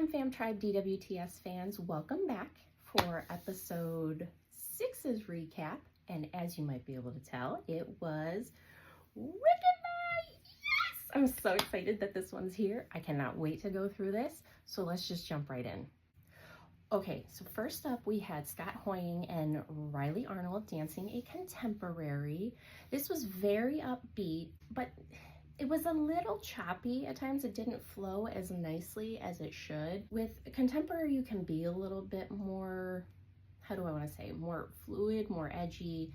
Fam Tribe DWTS fans, welcome back for episode 6's recap. And as you might be able to tell, it was Wicked Night! Yes! I'm so excited that this one's here. I cannot wait to go through this. So let's just jump right in. Okay, so first up we had Scott Hoying and Riley Arnold dancing a contemporary. This was very upbeat, but it was a little choppy at times. It didn't flow as nicely as it should. With contemporary, you can be a little bit more, how do I want to say, more fluid, more edgy,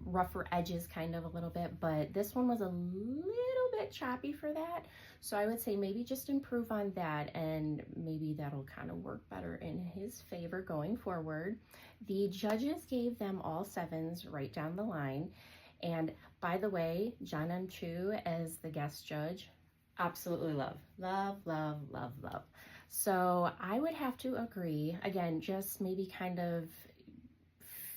rougher edges kind of a little bit, but this one was a little bit choppy for that. So I would say maybe just improve on that, and maybe that'll kind of work better in his favor going forward. The judges gave them all 7s right down the line. And by the way, John M. Chu as the guest judge, absolutely love. So I would have to agree. Again, just maybe kind of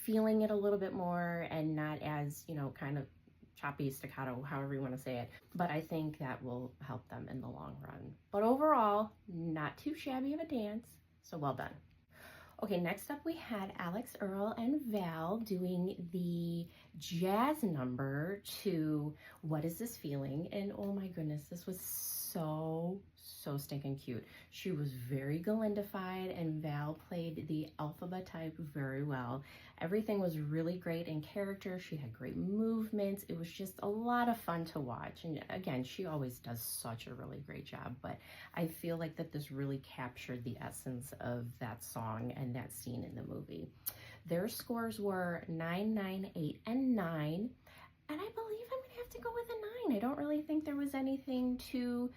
feeling it a little bit more and not as, kind of choppy, staccato, however you want to say it. But I think that will help them in the long run. But overall, not too shabby of a dance. So well done. Okay, next up we had Alex Earl and Val doing the jazz number to What Is This Feeling? And oh my goodness, this was so stinking cute. She was very Galinda-fied, and Val played the alphabet type very well. Everything was really great in character. She had great movements. It was just a lot of fun to watch. And again, she always does such a really great job, but I feel like that this really captured the essence of that song and that scene in the movie. Their scores were 9, 9, 8, and 9. And I believe I'm gonna have to go with a 9. I don't really think there was anything too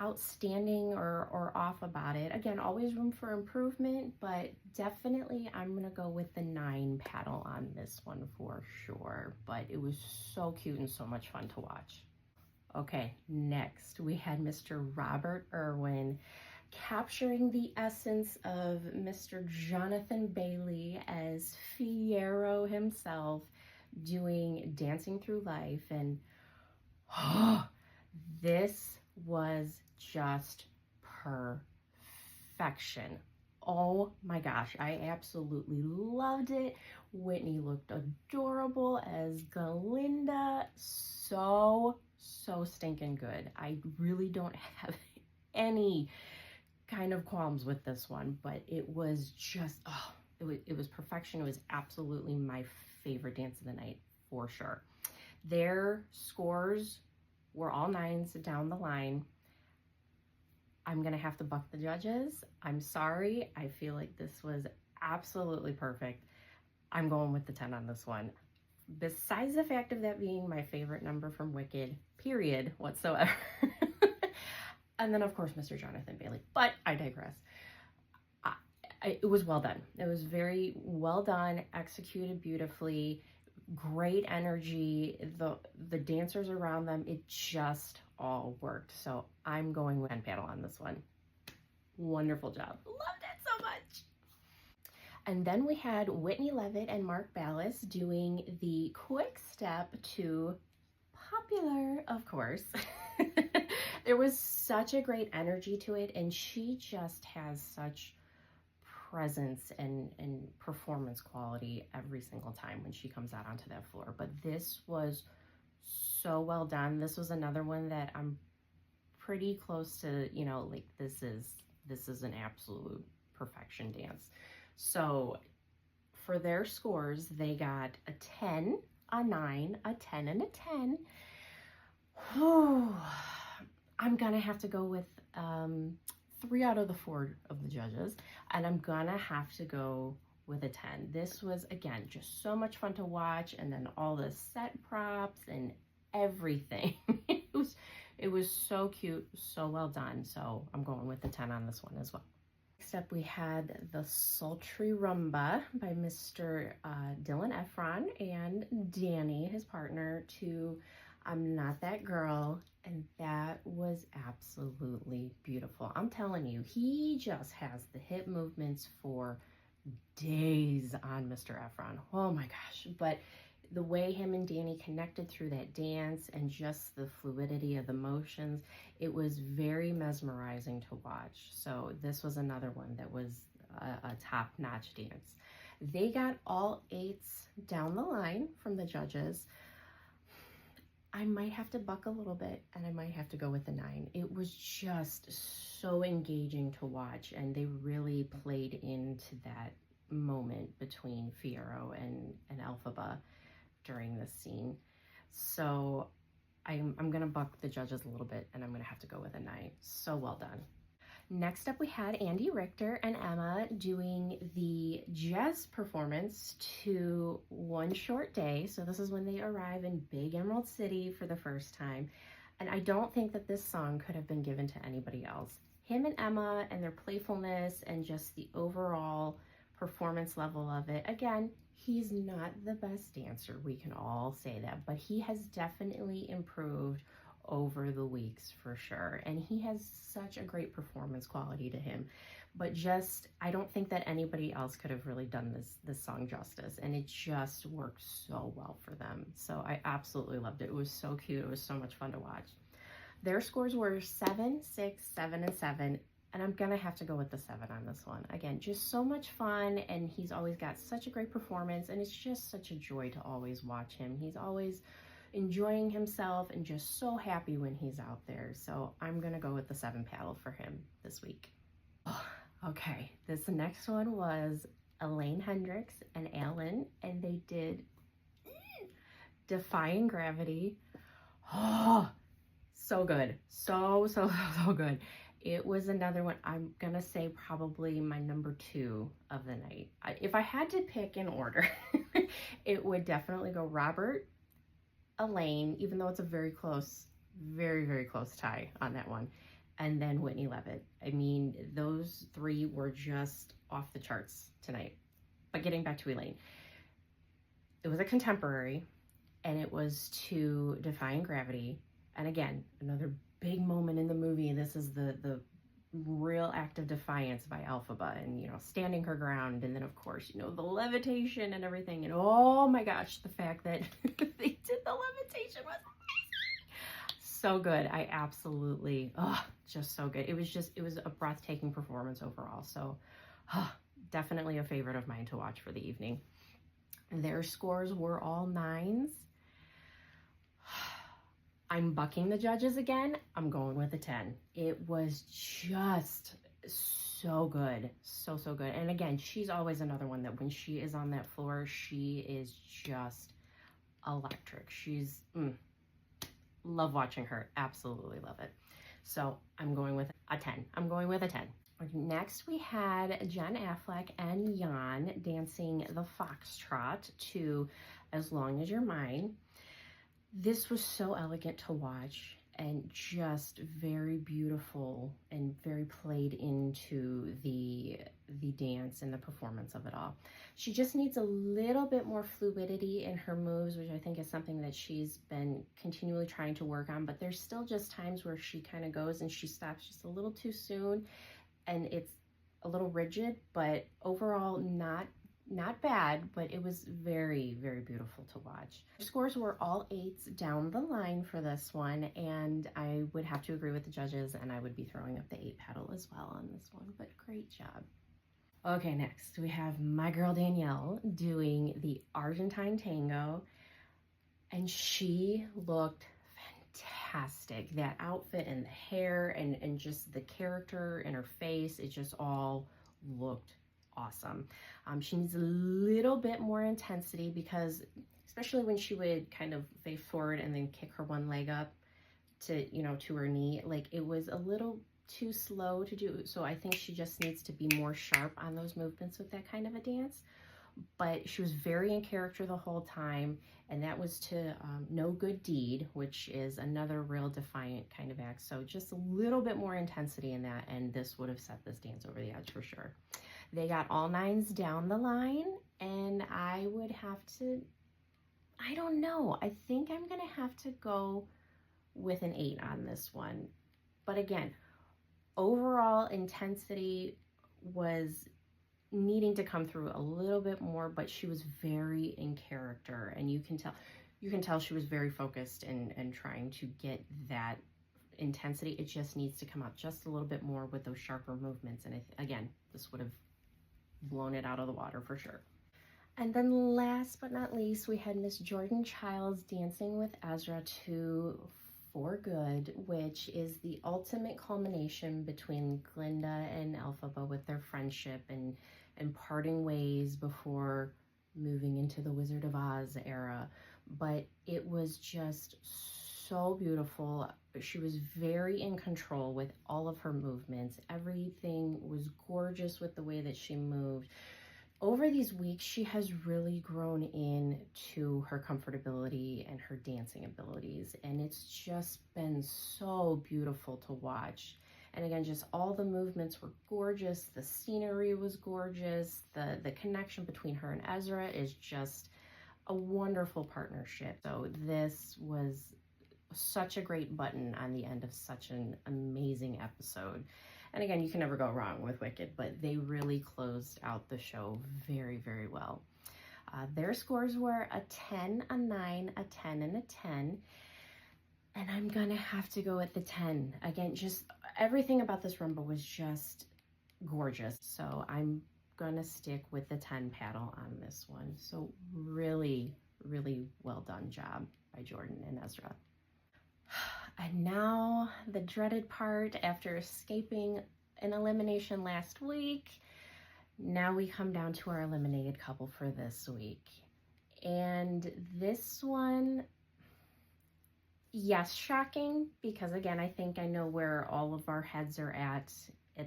outstanding or off about it. Again, always room for improvement, but definitely I'm gonna go with the 9 paddle on this one for sure. But it was so cute and so much fun to watch. Okay, next we had Mr. Robert Irwin capturing the essence of Mr. Jonathan Bailey as Fiyero himself, doing Dancing Through Life. And this was just perfection. Oh my gosh, I absolutely loved it. Whitney looked adorable as Galinda. So stinking good. I really don't have any kind of qualms with this one, but it was just, it was perfection. It was absolutely my favorite dance of the night for sure. Their scores were all 9s down the line. I'm gonna have to buck the judges. I'm sorry. I feel like this was absolutely perfect. I'm going with the 10 on this one. Besides the fact of that being my favorite number from Wicked, period, whatsoever. And then of course, Mr. Jonathan Bailey, but I digress. It was well done. It was very well done, executed beautifully, great energy. The dancers around them, it just all worked. So I'm going with 10 paddle on this one. Wonderful job. Loved it so much. And then we had Whitney Levitt and Mark Ballas doing the quick step to Popular, of course. There was such a great energy to it, and she just has such presence and performance quality every single time when she comes out onto that floor. But this was so well done. This was another one that I'm pretty close to, like this is an absolute perfection dance. So for their scores, they got a 10, a 9, a 10, and a 10. Oh, I'm gonna have to go with 3 out of the 4 of the judges, and I'm gonna have to go with a 10. This was, again, just so much fun to watch, and then all the set props and everything. It was so cute, so well done. So I'm going with the 10 on this one as well. Next up, we had the Sultry Rumba by Mr. Dylan Efron and Danny, his partner, to I'm Not That Girl, and that was absolutely beautiful. I'm telling you, he just has the hip movements for days on Mr. Efron. Oh my gosh, but The way him and Danny connected through that dance and just the fluidity of the motions, it was very mesmerizing to watch. So this was another one that was a top-notch dance. They got all 8s down the line from the judges. I might have to buck a little bit and I might have to go with the 9. It was just so engaging to watch, and they really played into that moment between Fiyero and Elphaba during this scene. So I'm gonna buck the judges a little bit and I'm gonna have to go with a 9. So well done. Next up, we had Andy Richter and Emma doing the jazz performance to One Short Day. So this is when they arrive in Big Emerald City for the first time. And I don't think that this song could have been given to anybody else. Him and Emma and their playfulness and just the overall performance level of it. Again, he's not the best dancer, we can all say that, but he has definitely improved over the weeks for sure, and he has such a great performance quality to him. But just, I don't think that anybody else could have really done this song justice, and it just worked so well for them. So I absolutely loved it. It was so cute. It was so much fun to watch. Their scores were 7, 6, 7, and 7. And I'm gonna have to go with the 7 on this one. Again, just so much fun, and he's always got such a great performance, and it's just such a joy to always watch him. He's always enjoying himself and just so happy when he's out there. So I'm gonna go with the 7 paddle for him this week. Oh, okay, this next one was Elaine Hendricks and Alan, and they did Defying Gravity. Oh, so good. So good. It was another one, I'm gonna say probably my number 2 of the night. If I had to pick in order, it would definitely go Robert, Elaine, even though it's a very close, very close tie on that one, and then Whitney Levitt. I mean, those 3 were just off the charts tonight. But getting back to Elaine, it was a contemporary, and it was to Defying Gravity. And again, another big moment in the movie. This is the real act of defiance by Elphaba, and standing her ground, and then of course the levitation and everything. And oh my gosh, the fact that they did the levitation was amazing. So good. I absolutely just so good. It was a breathtaking performance overall. So definitely a favorite of mine to watch for the evening. Their scores were all 9s. I'm bucking the judges again. I'm going with a 10. It was just so good. So good. And again, she's always another one that when she is on that floor, she is just electric. She's, love watching her. Absolutely love it. So I'm going with a 10. I'm going with a 10. Next, we had Jen Affleck and Jan dancing the foxtrot to As Long As You're Mine. This was so elegant to watch and just very beautiful and very played into the dance and the performance of it all. She just needs a little bit more fluidity in her moves, which I think is something that she's been continually trying to work on, but there's still just times where she kind of goes and she stops just a little too soon, and it's a little rigid, but overall not bad, but it was very beautiful to watch. The scores were all 8s down the line for this one, and I would have to agree with the judges, and I would be throwing up the 8 paddle as well on this one, but great job. Okay, next we have my girl Danielle doing the Argentine tango, and she looked fantastic. That outfit and the hair and just the character in her face, it just all looked awesome. She needs a little bit more intensity, because especially when she would kind of face forward and then kick her one leg up to to her knee, like it was a little too slow to do. So I think she just needs to be more sharp on those movements with that kind of a dance. But she was very in character the whole time, and that was to No Good Deed, which is another real defiant kind of act. So just a little bit more intensity in that, and this would have set this dance over the edge for sure. They got all 9s down the line, and I would have to, I don't know, I think I'm gonna have to go with an 8 on this one. But again, overall intensity was needing to come through a little bit more, but she was very in character, and you can tell she was very focused and trying to get that intensity. It just needs to come out just a little bit more with those sharper movements, and again, this would have blown it out of the water for sure. And then last but not least, we had Miss Jordan Childs dancing with Ezra to For Good, which is the ultimate culmination between Glinda and Elphaba with their friendship and parting ways before moving into the Wizard of Oz era. But it was just so beautiful. She was very in control with all of her movements. Everything was gorgeous with the way that she moved. Over these weeks, she has really grown into her comfortability and her dancing abilities, and it's just been so beautiful to watch. And again, just all the movements were gorgeous. The scenery was gorgeous. The connection between her and Ezra is just a wonderful partnership. So this was such a great button on the end of such an amazing episode. And again, you can never go wrong with Wicked, but they really closed out the show very, very well. Their scores were a 10, a 9, a 10, and a 10. And I'm gonna have to go with the 10. Again, just everything about this rumba was just gorgeous. So I'm gonna stick with the 10 paddle on this one. So really, really well done job by Jordan and Ezra. And now the dreaded part. After escaping an elimination last week, now we come down to our eliminated couple for this week. And this one, yes, shocking, because again, I think I know where all of our heads are at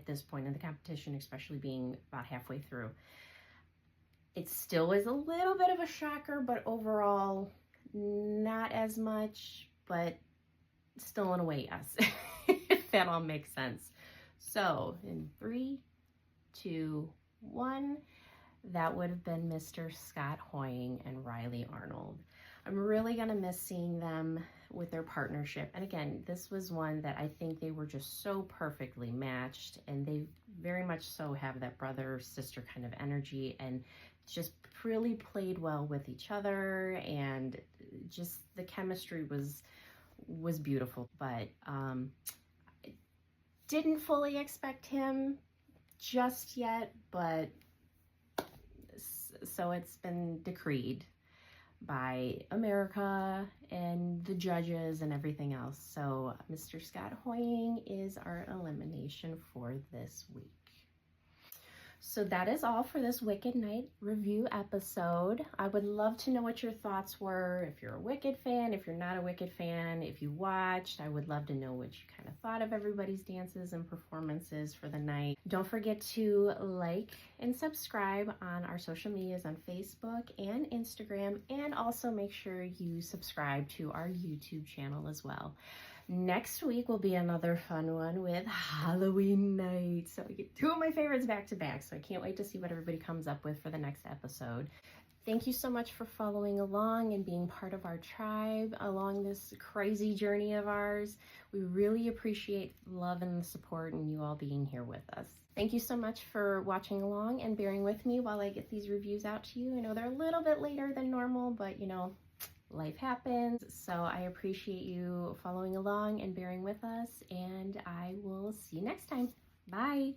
this point in the competition, especially being about halfway through. It still is a little bit of a shocker, but overall, not as much, but still in a way, yes, if that all makes sense. So in 3, 2, 1, that would have been Mr. Scott Hoying and Riley Arnold. I'm really gonna miss seeing them with their partnership. And again, this was one that I think they were just so perfectly matched, and they very much so have that brother-sister kind of energy, and just really played well with each other, and just the chemistry was beautiful. But I didn't fully expect him just yet, but so it's been decreed by America and the judges and everything else. So Mr. Scott Hoying is our elimination for this week. So that is all for this Wicked Night review episode. I would love to know what your thoughts were. If you're a Wicked fan, if you're not a Wicked fan, if you watched, I would love to know what you kind of thought of everybody's dances and performances for the night. Don't forget to like and subscribe on our social medias on Facebook and Instagram, and also make sure you subscribe to our YouTube channel as well. Next week will be another fun one with Halloween night. So we get 2 of my favorites back to back. So I can't wait to see what everybody comes up with for the next episode. Thank you so much for following along and being part of our tribe along this crazy journey of ours. We really appreciate the love and the support and you all being here with us. Thank you so much for watching along and bearing with me while I get these reviews out to you. I know they're a little bit later than normal, but you know, life happens. So I appreciate you following along and bearing with us, and I will see you next time. Bye.